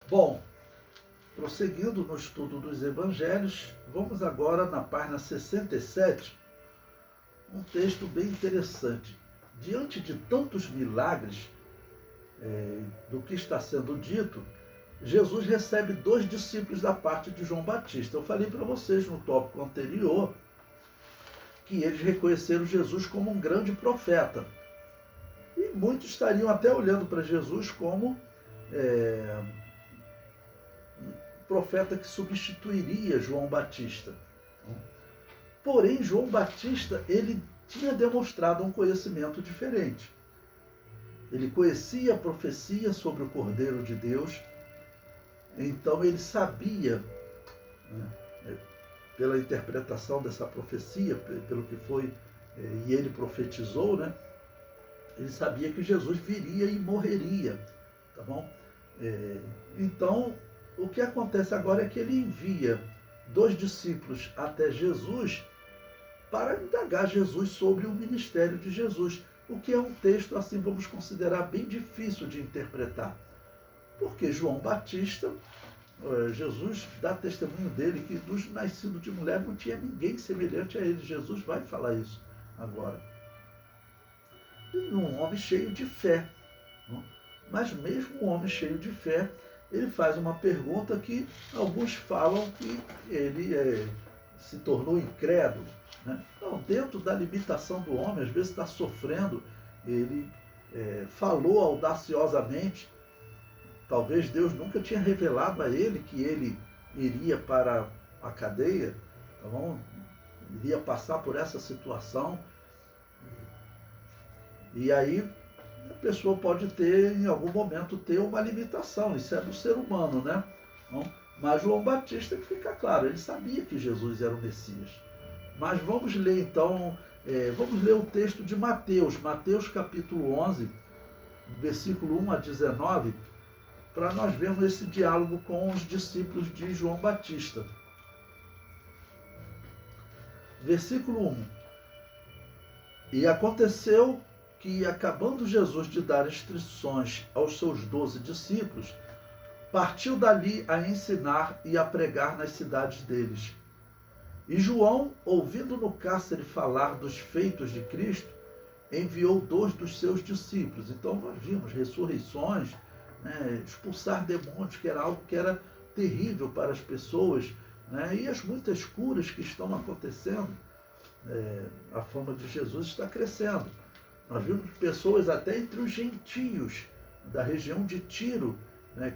Bom, prosseguindo no estudo dos evangelhos, vamos agora na página 67, um texto bem interessante. Diante de tantos milagres do que está sendo dito, Jesus recebe 2 discípulos da parte de João Batista. Eu falei para vocês no tópico anterior que eles reconheceram Jesus como um grande profeta. E muitos estariam até olhando para Jesus como um profeta que substituiria João Batista. Porém, João Batista, ele tinha demonstrado um conhecimento diferente. Ele conhecia a profecia sobre o Cordeiro de Deus, então ele sabia, pela interpretação dessa profecia, pelo que foi, e ele profetizou, né? Ele sabia que Jesus viria e morreria, tá bom? Então, o que acontece agora é que ele envia 2 discípulos até Jesus para indagar Jesus sobre o ministério de Jesus, o que é um texto, assim, vamos considerar bem difícil de interpretar. Porque João Batista, Jesus dá testemunho dele que dos nascidos de mulher não tinha ninguém semelhante a ele. Jesus vai falar isso agora. E um homem cheio de fé. Mas mesmo um homem cheio de fé, ele faz uma pergunta que alguns falam que ele se tornou incrédulo. Então, dentro da limitação do homem, às vezes está sofrendo, ele falou audaciosamente. Talvez Deus nunca tinha revelado a ele que ele iria para a cadeia, tá bom? Iria passar por essa situação. E aí a pessoa pode ter, em algum momento, ter uma limitação. Isso é do ser humano, né? Mas João Batista, que fica claro, ele sabia que Jesus era o Messias. Mas vamos ler então, vamos ler o texto de Mateus, Mateus capítulo 11, versículo 1 a 19, para nós vermos esse diálogo com os discípulos de João Batista. Versículo 1. E aconteceu que, acabando Jesus de dar instruções aos seus 12 discípulos, partiu dali a ensinar e a pregar nas cidades deles. E João, ouvindo no cárcere falar dos feitos de Cristo, enviou 2 dos seus discípulos. Então nós vimos ressurreições, expulsar demônios, que era algo que era terrível para as pessoas, e as muitas curas que estão acontecendo. A fama de Jesus está crescendo. Nós vimos pessoas até entre os gentios da região de Tiro,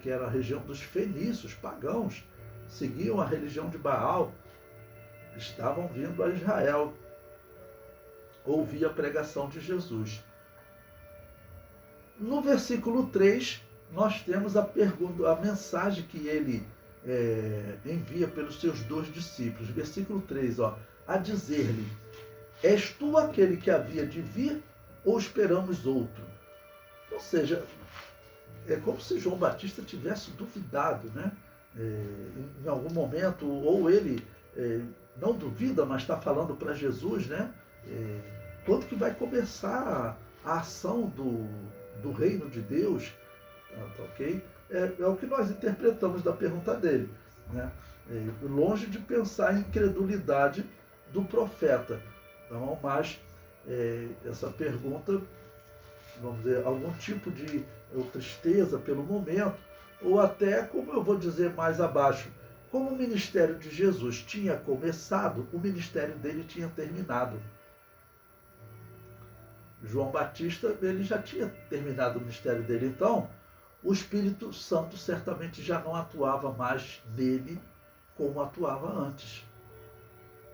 que era a região dos fenícios, pagãos, seguiam a religião de Baal, estavam vindo a Israel ouvir a pregação de Jesus. No versículo 3, nós temos a pergunta, a mensagem que ele envia pelos seus 2 discípulos. Versículo 3, a dizer-lhe: és tu aquele que havia de vir, ou esperamos outro? Ou seja, é como se João Batista tivesse duvidado, em algum momento, ou ele não duvida, mas está falando para Jesus, quando que vai começar a ação do reino de Deus, ok? É o que nós interpretamos da pergunta dele, longe de pensar em incredulidade do profeta. Então, mas essa pergunta, vamos dizer, algum tipo de tristeza pelo momento, ou até, como eu vou dizer mais abaixo, como o ministério de Jesus tinha começado, o ministério dele tinha terminado. João Batista, ele já tinha terminado o ministério dele, então o Espírito Santo certamente já não atuava mais nele como atuava antes,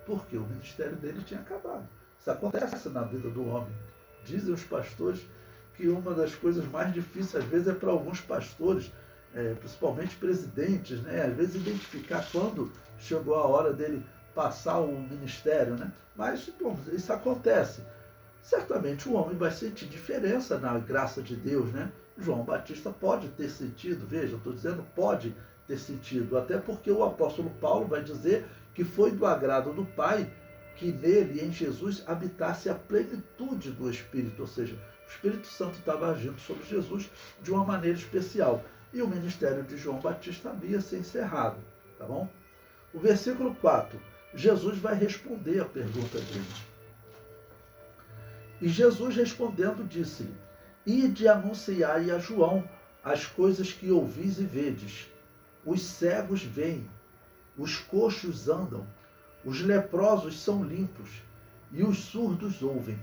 porque o ministério dele tinha acabado. Isso acontece na vida do homem. Dizem os pastores que uma das coisas mais difíceis, às vezes, é para alguns pastores, principalmente presidentes, às vezes identificar quando chegou a hora dele passar o ministério, Mas, bom, isso acontece. Certamente o homem vai sentir diferença na graça de Deus, João Batista pode ter sentido, veja, eu estou dizendo pode ter sentido, até porque o apóstolo Paulo vai dizer que foi do agrado do Pai que nele, em Jesus, habitasse a plenitude do Espírito, ou seja, o Espírito Santo estava agindo sobre Jesus de uma maneira especial. e o ministério de João Batista havia se encerrado. Tá bom? O versículo 4, Jesus vai responder a pergunta dele. E Jesus respondendo disse-lhe: Ide anunciai a João as coisas que ouvis e vedes. Os cegos veem, os coxos andam, os leprosos são limpos, e os surdos ouvem.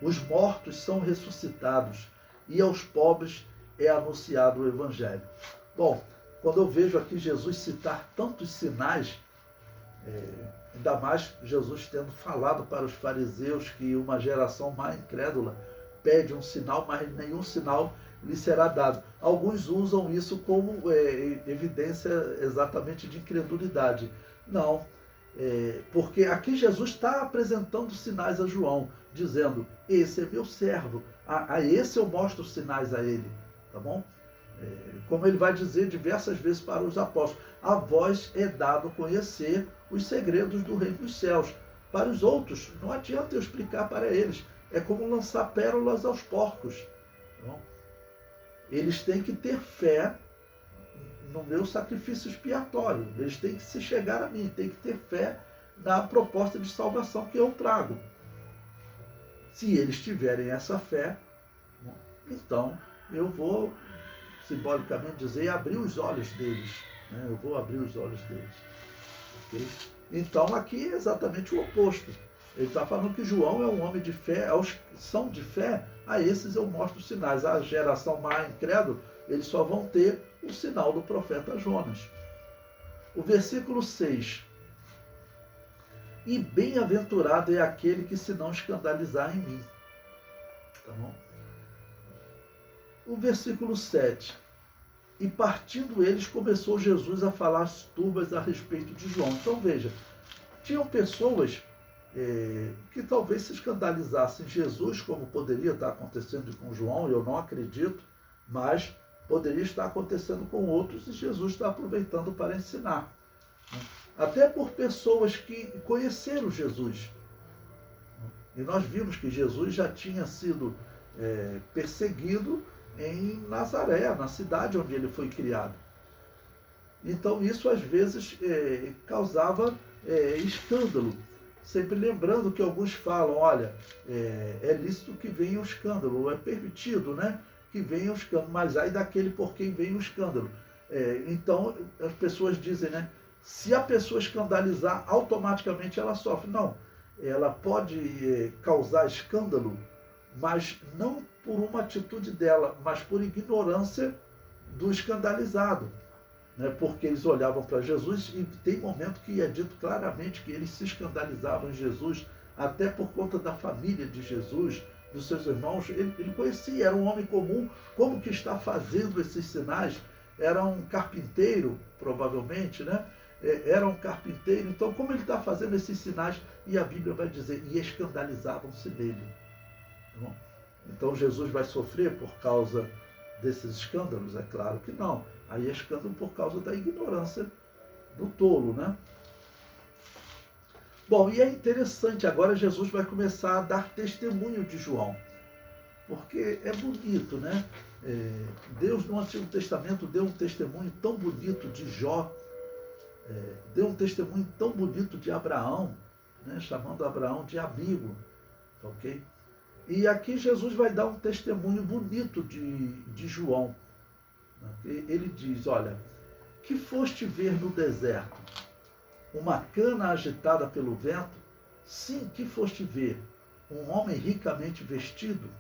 Os mortos são ressuscitados, e aos pobres é anunciado o Evangelho. Bom, quando eu vejo aqui Jesus citar tantos sinais, ainda mais Jesus tendo falado para os fariseus que uma geração má incrédula pede um sinal, mas nenhum sinal lhe será dado. Alguns usam isso como evidência exatamente de incredulidade. Não, porque aqui Jesus está apresentando sinais a João, dizendo: esse é meu servo, a esse eu mostro sinais a ele, tá bom? Como ele vai dizer diversas vezes para os apóstolos: a vós é dado conhecer os segredos do reino dos céus. Para os outros, não adianta eu explicar para eles. É como lançar pérolas aos porcos. Tá bom? Eles têm que ter fé no meu sacrifício expiatório. Eles têm que se chegar a mim, têm que ter fé na proposta de salvação que eu trago. Se eles tiverem essa fé, então eu vou, simbolicamente dizer, abrir os olhos deles. Né? Eu vou abrir os olhos deles. Okay? Então aqui é exatamente o oposto. Ele está falando que João é um homem de fé, aos que são de fé, a esses eu mostro sinais. A geração má incrédula, eles só vão ter o sinal do profeta Jonas. O versículo 6. E bem-aventurado é aquele que se não escandalizar em mim. Tá bom? O versículo 7. E partindo eles, começou Jesus a falar as turbas a respeito de João. Então veja, tinham pessoas que talvez se escandalizassem Jesus, como poderia estar acontecendo com João, eu não acredito, mas poderia estar acontecendo com outros e Jesus está aproveitando para ensinar. Até por pessoas que conheceram Jesus. E nós vimos que Jesus já tinha sido perseguido em Nazaré, na cidade onde ele foi criado. Então isso às vezes causava escândalo. Sempre lembrando que alguns falam: olha, é lícito que venha o escândalo, é permitido, né, que venha o escândalo, mas ai daquele por quem vem o escândalo. Então as pessoas dizem, né, se a pessoa escandalizar, automaticamente ela sofre. Não, ela pode causar escândalo, mas não por uma atitude dela, mas por ignorância do escandalizado. Né? Porque eles olhavam para Jesus e tem momento que é dito claramente que eles se escandalizavam em Jesus, até por conta da família de Jesus, dos seus irmãos. Ele conhecia, era um homem comum. Como que está fazendo esses sinais? Era um carpinteiro, provavelmente, né? Era um carpinteiro. Então, como ele está fazendo esses sinais? E a Bíblia vai dizer: e escandalizavam-se dele. Então, Jesus vai sofrer por causa desses escândalos? É claro que não. Aí é escândalo por causa da ignorância do tolo, né? Bom, e é interessante, agora Jesus vai começar a dar testemunho de João. Porque é bonito, né? Deus no Antigo Testamento deu um testemunho tão bonito de Jó, deu um testemunho tão bonito de Abraão, né? Chamando Abraão de amigo, ok? E aqui Jesus vai dar um testemunho bonito de João. Ele diz: olha, que foste ver no deserto? Uma cana agitada pelo vento? Sim, que foste ver? Um homem ricamente vestido?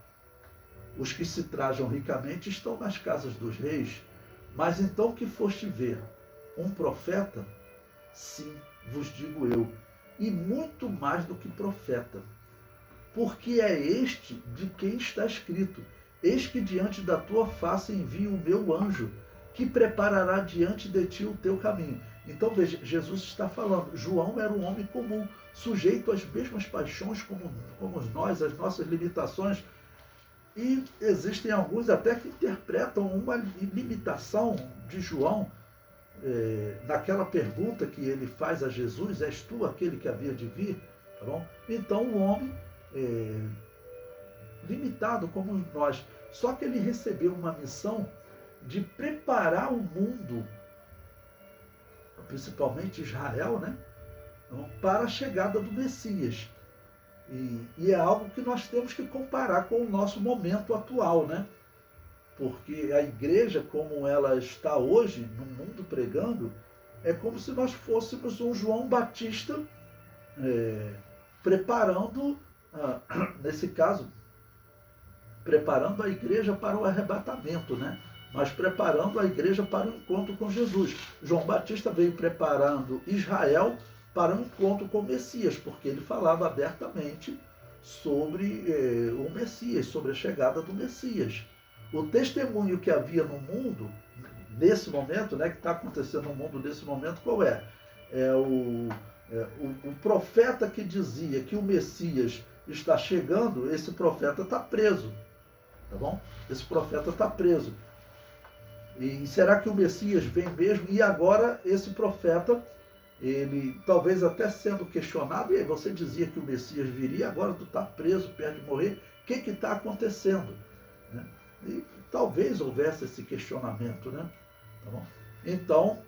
Os que se trajam ricamente estão nas casas dos reis. Mas então que foste ver? Um profeta? Sim, vos digo eu, e muito mais do que profeta. Porque é este de quem está escrito: eis que diante da tua face envio o meu anjo, que preparará diante de ti o teu caminho. Então veja, Jesus está falando, João era um homem comum, sujeito às mesmas paixões como nós, as nossas limitações. E existem alguns até que interpretam uma limitação de João naquela pergunta que ele faz a Jesus: és tu aquele que havia de vir? Tá bom? Então o homem limitado como nós, só que ele recebeu uma missão de preparar o mundo, principalmente Israel, né, para a chegada do Messias. E é algo que nós temos que comparar com o nosso momento atual, né? Porque a igreja, como ela está hoje no mundo pregando, é como se nós fôssemos um João Batista preparando, nesse caso, preparando a igreja para o arrebatamento, né? Mas preparando a igreja para o encontro com Jesus. João Batista veio preparando Israel para o encontro com o Messias, porque ele falava abertamente sobre o Messias, sobre a chegada do Messias. O testemunho que havia no mundo, nesse momento, né, que está acontecendo no mundo nesse momento, qual é? O profeta que dizia que o Messias está chegando, esse profeta está preso. Tá bom? Esse profeta está preso. E será que o Messias vem mesmo? E agora esse profeta, ele talvez até sendo questionado, e aí você dizia que o Messias viria, agora tu está preso, perto de morrer, o que está acontecendo? Né? E talvez houvesse esse questionamento, né? Tá bom? Então,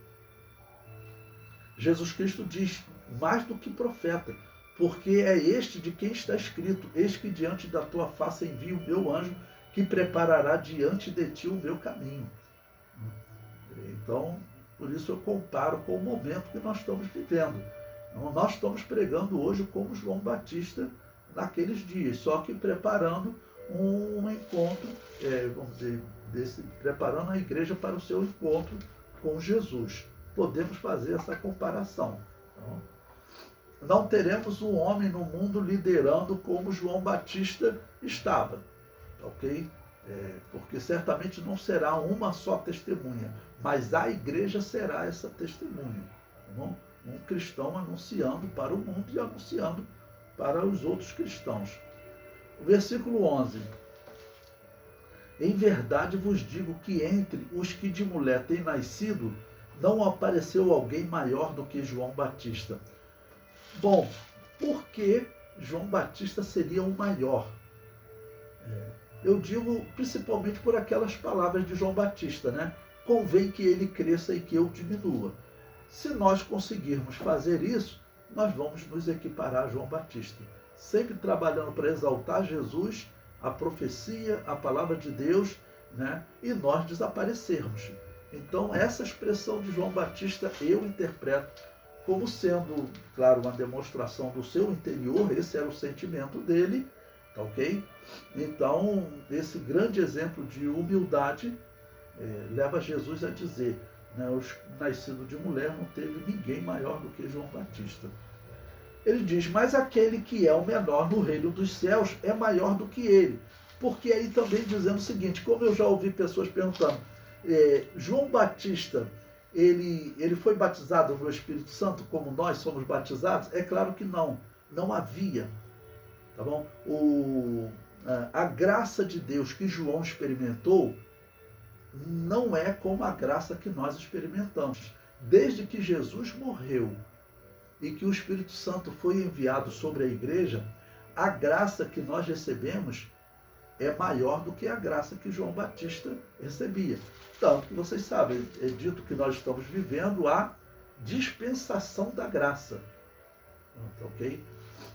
Jesus Cristo diz, mais do que profeta, porque é este de quem está escrito, eis que diante da tua face envio o meu anjo, que preparará diante de ti o meu caminho. Então, por isso eu comparo com o momento que nós estamos vivendo. Então, nós estamos pregando hoje como João Batista naqueles dias, só que preparando um encontro, vamos dizer, preparando a igreja para o seu encontro com Jesus. Podemos fazer essa comparação. Então, não teremos um homem no mundo liderando como João Batista estava. Ok? Porque certamente não será uma só testemunha, mas a igreja será essa testemunha. Tá bom? Um cristão anunciando para o mundo e anunciando para os outros cristãos. O versículo 11. Em verdade vos digo que entre os que de mulher têm nascido, não apareceu alguém maior do que João Batista. Bom, por que João Batista seria o maior? Eu digo principalmente por aquelas palavras de João Batista, né? Convém que ele cresça e que eu diminua. Se nós conseguirmos fazer isso, nós vamos nos equiparar a João Batista. Sempre trabalhando para exaltar Jesus, a profecia, a palavra de Deus, né? E nós desaparecermos. Então, essa expressão de João Batista eu interpreto como sendo, claro, uma demonstração do seu interior, esse era o sentimento dele, tá ok? Então, esse grande exemplo de humildade leva Jesus a dizer, né, os nascidos de mulher não teve ninguém maior do que João Batista. Ele diz, mas aquele que é o menor no reino dos céus é maior do que ele. Porque aí também dizendo o seguinte, como eu já ouvi pessoas perguntando, João Batista, ele foi batizado no Espírito Santo como nós somos batizados? É claro que não, não havia. Tá bom? A graça de Deus que João experimentou não é como a graça que nós experimentamos. Desde que Jesus morreu e que o Espírito Santo foi enviado sobre a igreja, a graça que nós recebemos é maior do que a graça que João Batista recebia. Tanto que vocês sabem, é dito que nós estamos vivendo a dispensação da graça. Ok?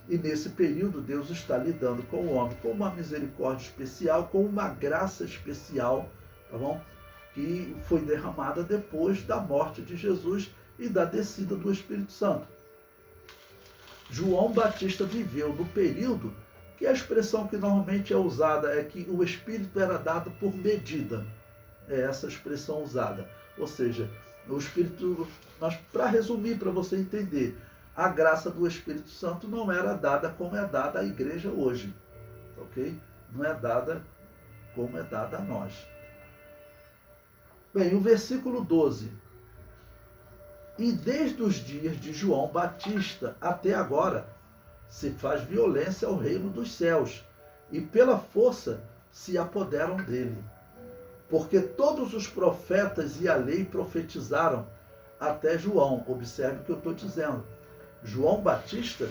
E nesse período Deus está lidando com o homem com uma misericórdia especial, com uma graça especial, tá bom? Que foi derramada depois da morte de Jesus e da descida do Espírito Santo. João Batista viveu no período que a expressão que normalmente é usada é que o Espírito era dado por medida. É essa expressão usada. Ou seja, o Espírito, para resumir, para você entender, a graça do Espírito Santo não era dada como é dada à igreja hoje. Ok? Não é dada como é dada a nós. Bem, o versículo 12. E desde os dias de João Batista até agora se faz violência ao reino dos céus, e pela força se apoderam dele. Porque todos os profetas e a lei profetizaram até João. Observe o que eu estou dizendo. João Batista,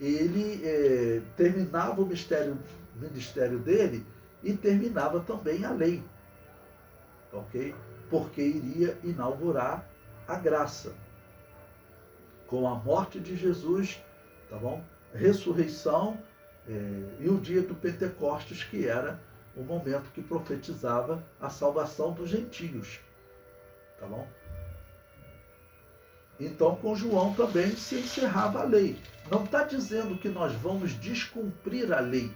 ele terminava o ministério dele e terminava também a lei. Ok? porque iria inaugurar a graça. Com a morte de Jesus, tá bom? Ressurreição e o dia do Pentecostes, que era o momento que profetizava a salvação dos gentios, tá bom? Então, com João também se encerrava a lei. Não está dizendo que nós vamos descumprir a lei.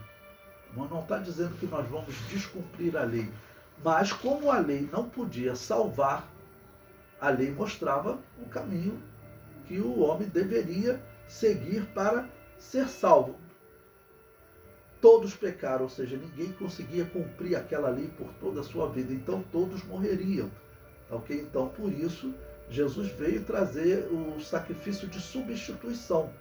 Não está dizendo que nós vamos descumprir a lei. Mas como a lei não podia salvar, a lei mostrava o caminho que o homem deveria seguir para ser salvo. Todos pecaram, ou seja, ninguém conseguia cumprir aquela lei por toda a sua vida. Então todos morreriam. Ok? Então, por isso, Jesus veio trazer o sacrifício de substituição,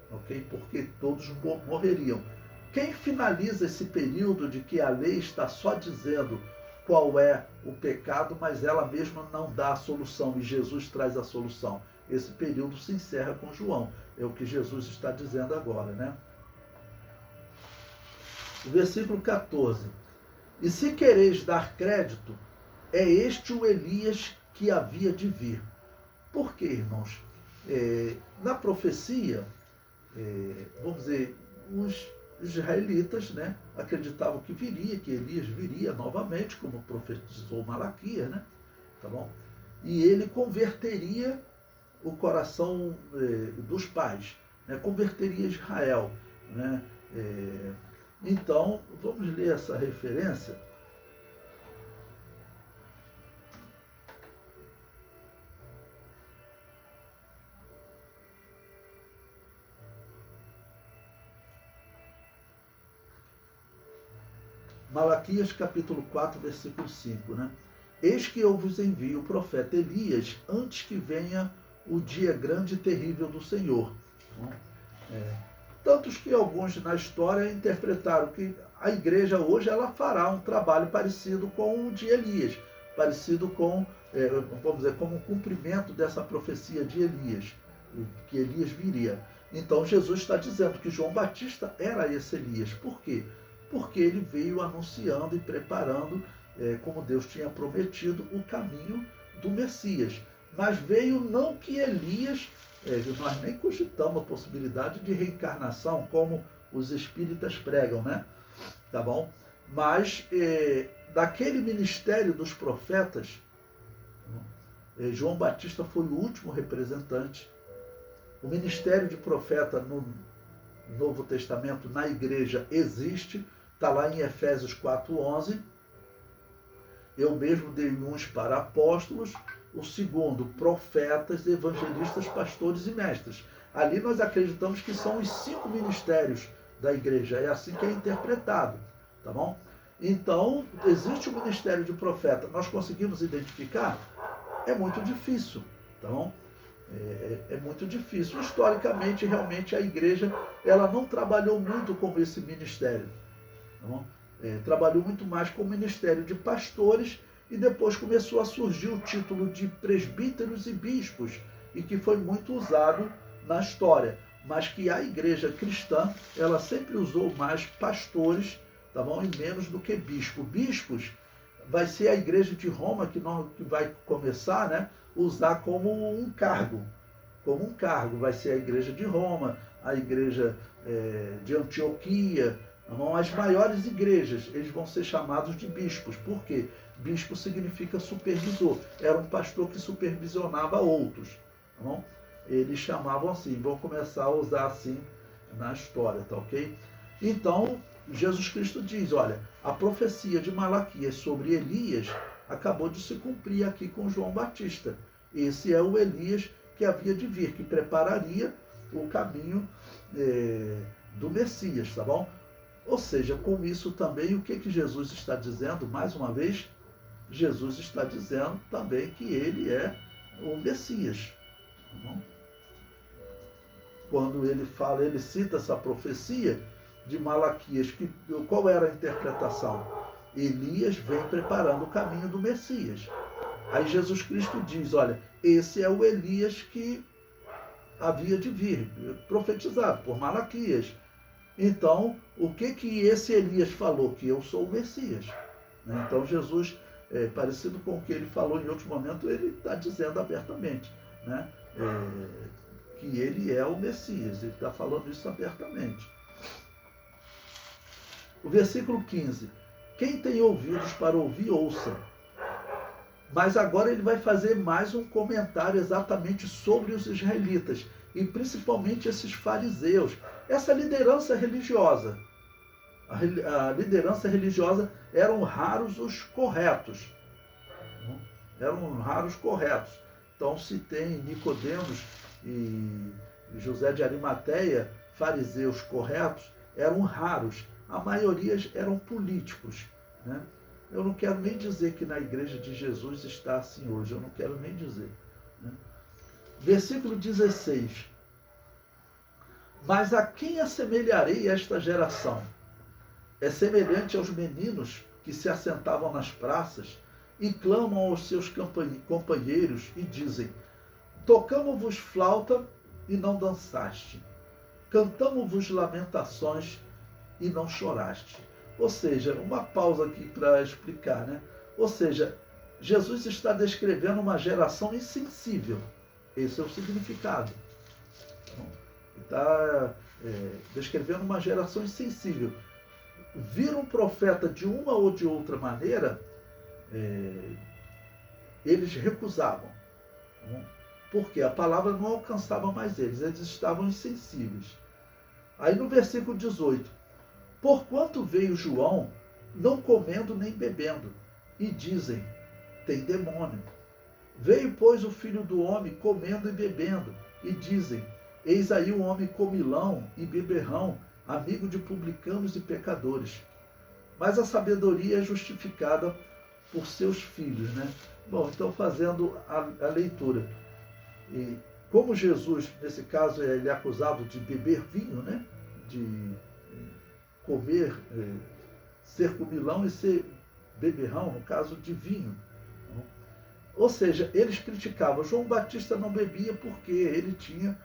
ok? Porque todos morreriam. Quem finaliza esse período de que a lei está só dizendo qual é o pecado, mas ela mesma não dá a solução e Jesus traz a solução? Esse período se encerra com João. É o que Jesus está dizendo agora, né? O versículo 14. E se quereis dar crédito, é este o Elias que havia de vir. Por quê, irmãos? Na profecia, vamos dizer, os israelitas, né, acreditavam que Elias viria novamente, como profetizou Malaquias, né? Tá bom? E ele converteria o coração dos pais, né? Converteria Israel, né? Então, vamos ler essa referência. Malaquias capítulo 4, versículo 5, né? Eis que eu vos envio o profeta Elias antes que venha o dia grande e terrível do Senhor. Tantos que alguns na história interpretaram que a igreja hoje ela fará um trabalho parecido com o de Elias, parecido com, vamos dizer, como um cumprimento dessa profecia de Elias, que Elias viria. Então Jesus está dizendo que João Batista era esse Elias. Por quê? Porque ele veio anunciando e preparando, como Deus tinha prometido, o caminho do Messias. Mas veio não que Elias, nós nem cogitamos a possibilidade de reencarnação, como os espíritas pregam, né? Tá bom? Mas daquele ministério dos profetas, João Batista foi o último representante. O ministério de profeta no Novo Testamento, na igreja, existe. Está lá em Efésios 4:11. Eu mesmo dei uns para apóstolos, o segundo, profetas, evangelistas, pastores e mestres. Ali nós acreditamos que são os 5 ministérios da igreja. É assim que é interpretado. Tá bom? Então, existe o ministério de profeta. Nós conseguimos identificar? É muito difícil. Tá bom? É muito difícil. Historicamente, realmente, a igreja ela não trabalhou muito com esse ministério. Tá? Trabalhou muito mais com o ministério de pastores e depois começou a surgir o título de presbíteros e bispos, e que foi muito usado na história. Mas que a igreja cristã ela sempre usou mais pastores, tá bom? E menos do que bispo. Bispos vai ser a igreja de Roma que vai começar, né? Usar como um cargo. Como um cargo. Vai ser a igreja de Roma, a igreja de Antioquia. As maiores igrejas, eles vão ser chamados de bispos. Por quê? Bispo significa supervisor. Era um pastor que supervisionava outros. Tá bom? Eles chamavam assim. Vão começar a usar assim na história, tá ok? Então, Jesus Cristo diz, olha, a profecia de Malaquias sobre Elias acabou de se cumprir aqui com João Batista. Esse é o Elias que havia de vir, que prepararia o caminho do Messias, tá bom? Ou seja, com isso também, o que Jesus está dizendo, mais uma vez? Jesus está dizendo também que ele é o Messias. Tá bom? Quando ele fala, ele cita essa profecia de Malaquias, qual era a interpretação? Elias vem preparando o caminho do Messias. Aí Jesus Cristo diz, olha, esse é o Elias que havia de vir, profetizado por Malaquias. Então, o que esse Elias falou? Que eu sou o Messias. Então, Jesus parecido com o que ele falou em outro momento, ele está dizendo abertamente, né? Que ele é o Messias, ele está falando isso abertamente. O versículo 15: quem tem ouvidos para ouvir, ouça. Mas agora ele vai fazer mais um comentário exatamente sobre os israelitas, e principalmente esses fariseus, essa liderança religiosa. A liderança religiosa eram raros os corretos. Eram raros corretos. Então, se tem Nicodemos e José de Arimateia, fariseus corretos, eram raros. A maioria eram políticos, né? Eu não quero nem dizer que na igreja de Jesus está assim hoje, eu não quero nem dizer, né? Versículo 16. Mas a quem assemelharei esta geração? É semelhante aos meninos que se assentavam nas praças e clamam aos seus companheiros e dizem: tocamo-vos flauta e não dançaste, cantamo-vos lamentações e não choraste. Ou seja, uma pausa aqui para explicar, né? Ou seja, Jesus está descrevendo uma geração insensível. Esse é o significado. Está descrevendo uma geração insensível. Vir um profeta de uma ou de outra maneira, eles recusavam. Porque a palavra não alcançava mais eles estavam insensíveis. Aí no versículo 18: porquanto veio João, não comendo nem bebendo, e dizem: tem demônio. Veio, pois, o Filho do Homem comendo e bebendo, e dizem: eis aí um homem comilão e beberrão, amigo de publicanos e pecadores. Mas a sabedoria é justificada por seus filhos, né? Bom, então fazendo a leitura. E como Jesus, nesse caso, ele é acusado de beber vinho, né? De comer, ser comilão e ser beberrão, no caso de vinho. Ou seja, eles criticavam. João Batista não bebia porque ele tinha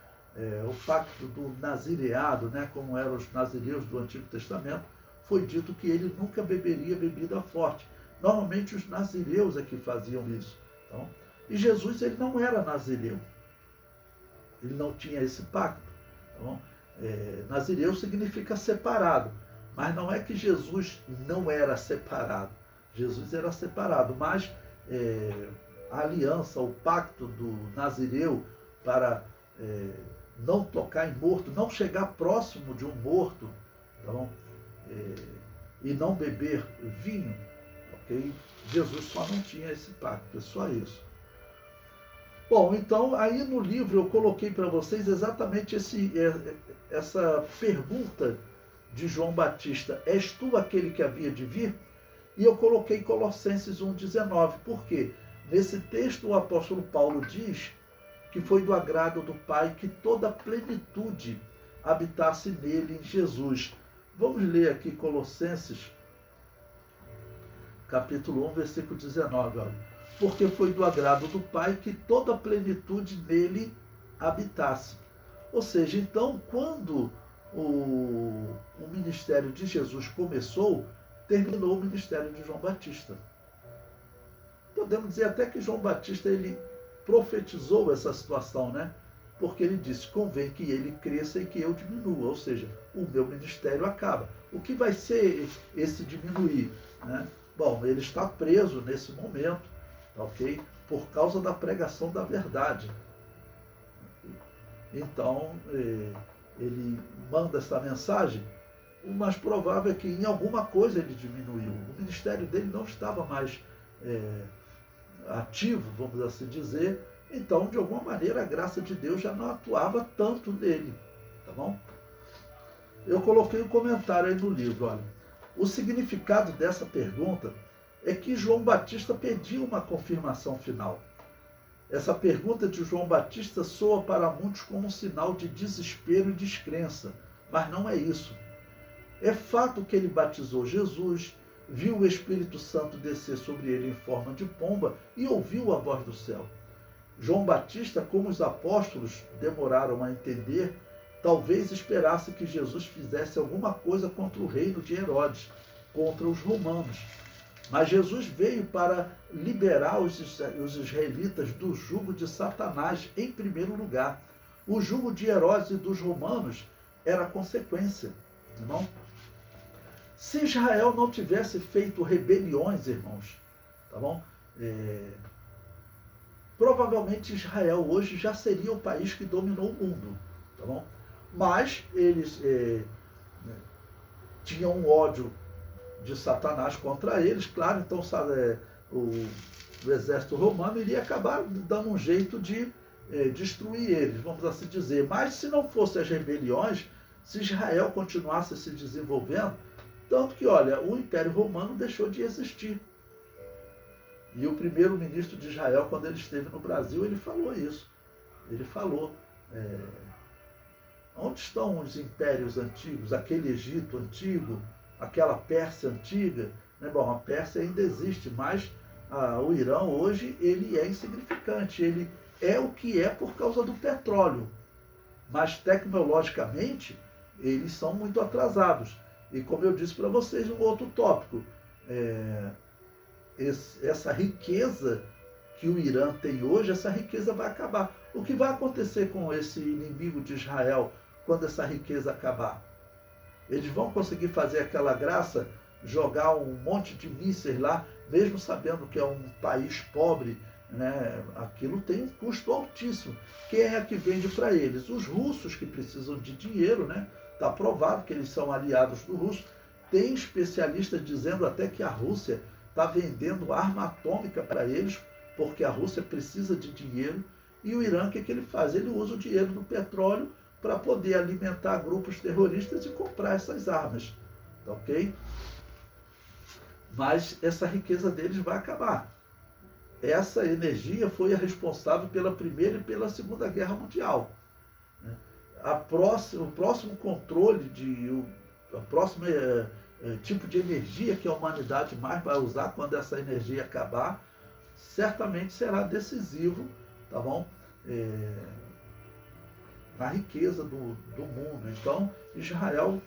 o pacto do nazireado, né? Como eram os nazireus do Antigo Testamento, foi dito que ele nunca beberia bebida forte. Normalmente os nazireus é que faziam isso. Então, e Jesus, ele não era nazireu. Ele não tinha esse pacto. Então, nazireu significa separado. Mas não é que Jesus não era separado. Jesus era separado, mas a aliança, o pacto do nazireu para não tocar em morto, não chegar próximo de um morto, então, e não beber vinho, ok? Jesus só não tinha esse pacto, é só isso. Bom, então aí no livro eu coloquei para vocês exatamente essa pergunta de João Batista: és tu aquele que havia de vir? E eu coloquei Colossenses 1,19. Por quê? Nesse texto o apóstolo Paulo diz que foi do agrado do Pai que toda a plenitude habitasse nele, em Jesus. Vamos ler aqui Colossenses, capítulo 1, versículo 19. Olha. Porque foi do agrado do Pai que toda a plenitude nele habitasse. Ou seja, então, quando o ministério de Jesus começou, terminou o ministério de João Batista. Podemos dizer até que João Batista ele profetizou essa situação, né? Porque ele disse: convém que ele cresça e que eu diminua, ou seja, o meu ministério acaba. O que vai ser esse diminuir, né? Bom, ele está preso nesse momento, ok? Por causa da pregação da verdade. Então, ele manda essa mensagem. O mais provável é que em alguma coisa ele diminuiu. O ministério dele não estava mais ativo, vamos assim dizer. Então, de alguma maneira, a graça de Deus já não atuava tanto nele. Tá bom? Eu coloquei um comentário aí no livro. Olha, o significado dessa pergunta é que João Batista pediu uma confirmação final. Essa pergunta de João Batista soa para muitos como um sinal de desespero e descrença, mas não é isso. É fato que ele batizou Jesus, viu o Espírito Santo descer sobre ele em forma de pomba e ouviu a voz do céu. João Batista, como os apóstolos demoraram a entender, talvez esperasse que Jesus fizesse alguma coisa contra o reino de Herodes, contra os romanos. Mas Jesus veio para liberar os israelitas do jugo de Satanás em primeiro lugar. O jugo de Herodes e dos romanos era consequência, irmão. Se Israel não tivesse feito rebeliões, irmãos, tá bom? Provavelmente Israel hoje já seria o país que dominou o mundo, tá bom? Mas eles tinham um ódio de Satanás contra eles, claro, então o exército romano iria acabar dando um jeito de destruir eles, vamos assim dizer. Mas se não fossem as rebeliões, se Israel continuasse se desenvolvendo, tanto que, olha, o Império Romano deixou de existir. E o primeiro-ministro de Israel, quando ele esteve no Brasil, ele falou isso. Ele falou, onde estão os impérios antigos, aquele Egito antigo, aquela Pérsia antiga? Bom, a Pérsia ainda existe, mas o Irã hoje ele é insignificante, ele é o que é por causa do petróleo. Mas tecnologicamente eles são muito atrasados. E como eu disse para vocês, um outro tópico, essa riqueza que o Irã tem hoje, essa riqueza vai acabar. O que vai acontecer com esse inimigo de Israel quando essa riqueza acabar? Eles vão conseguir fazer aquela graça, jogar um monte de mísseis lá, mesmo sabendo que é um país pobre, né? Aquilo tem um custo altíssimo. Quem é que vende para eles? Os russos, que precisam de dinheiro, né? Está provado que eles são aliados do russo. Tem especialistas dizendo até que a Rússia está vendendo arma atômica para eles, porque a Rússia precisa de dinheiro. E o Irã, o que ele faz? Ele usa o dinheiro do petróleo para poder alimentar grupos terroristas e comprar essas armas. Tá ok? Mas essa riqueza deles vai acabar. Essa energia foi a responsável pela Primeira e pela Segunda Guerra Mundial. O próximo controle, o próximo tipo de energia que a humanidade mais vai usar quando essa energia acabar, certamente será decisivo, tá bom? Na riqueza do mundo. Então, Israel,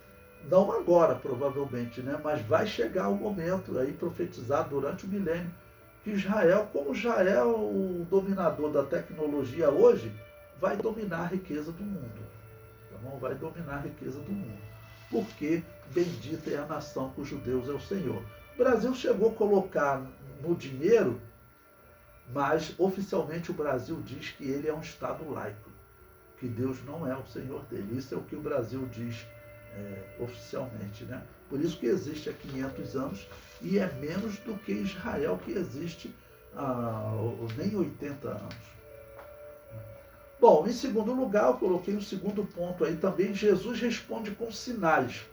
não agora provavelmente, né? Mas vai chegar o momento aí profetizado durante o milênio, que Israel, como já é o dominador da tecnologia hoje, vai dominar a riqueza do mundo. Tá bom? Vai dominar a riqueza do mundo. Porque bendita é a nação cujo Deus é o Senhor. O Brasil chegou a colocar no dinheiro, mas oficialmente o Brasil diz que ele é um Estado laico, que Deus não é o Senhor dele. Isso é o que o Brasil diz oficialmente, né? Por isso que existe há 500 anos e é menos do que Israel, que existe há nem 80 anos. Bom, em segundo lugar, eu coloquei um segundo ponto aí também, Jesus responde com sinais.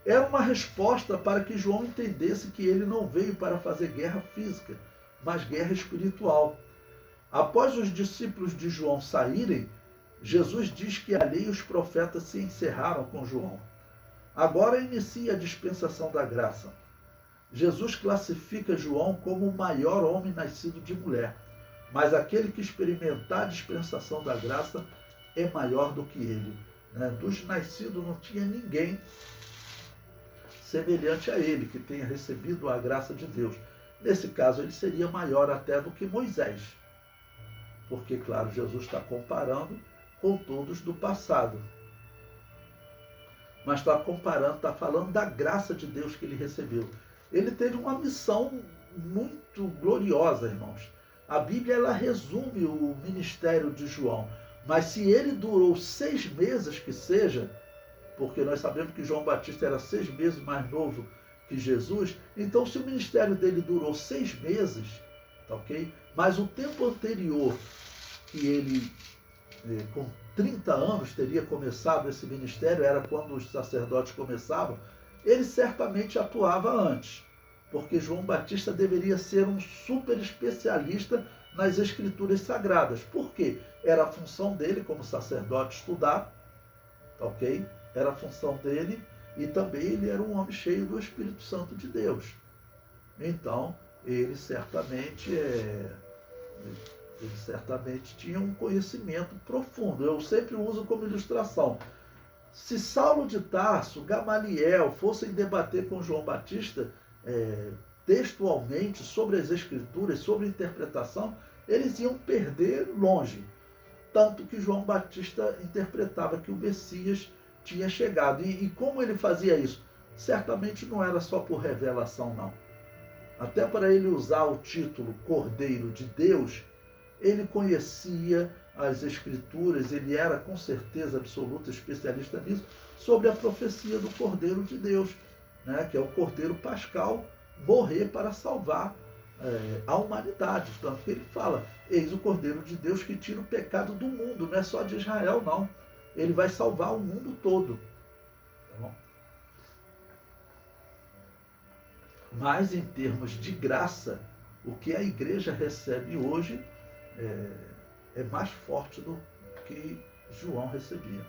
Era uma resposta para que João entendesse que ele não veio para fazer guerra física, mas guerra espiritual. Após os discípulos de João saírem, Jesus diz que a lei e os profetas se encerraram com João. Agora inicia a dispensação da graça. Jesus classifica João como o maior homem nascido de mulher, mas aquele que experimentar a dispensação da graça é maior do que ele. Dos nascidos não tinha ninguém semelhante a ele, que tenha recebido a graça de Deus. Nesse caso, ele seria maior até do que Moisés. Porque, claro, Jesus está comparando com todos do passado. Mas está comparando, está falando da graça de Deus que ele recebeu. Ele teve uma missão muito gloriosa, irmãos. A Bíblia ela resume o ministério de João. Mas se ele durou 6 meses que seja, porque nós sabemos que João Batista era 6 meses mais novo que Jesus, então se o ministério dele durou 6 meses, tá ok? Mas o tempo anterior que ele, com 30 anos, teria começado esse ministério, era quando os sacerdotes começavam, ele certamente atuava antes, porque João Batista deveria ser um super especialista nas escrituras sagradas. Por quê? Era a função dele como sacerdote estudar, tá ok? Era a função dele, e também ele era um homem cheio do Espírito Santo de Deus. Então, ele certamente tinha um conhecimento profundo. Eu sempre uso como ilustração. Se Saulo de Tarso, Gamaliel fossem debater com João Batista, textualmente, sobre as Escrituras, sobre a interpretação, eles iam perder longe. Tanto que João Batista interpretava que o Messias tinha chegado. E como ele fazia isso? Certamente não era só por revelação, não. Até para ele usar o título Cordeiro de Deus, ele conhecia as Escrituras, ele era com certeza absoluta especialista nisso, sobre a profecia do Cordeiro de Deus, né, que é o Cordeiro Pascal, morrer para salvar a humanidade. Tanto que ele fala, eis o Cordeiro de Deus que tira o pecado do mundo, não é só de Israel, não. Ele vai salvar o mundo todo. Tá bom? Mas em termos de graça, o que a igreja recebe hoje é mais forte do que João recebia.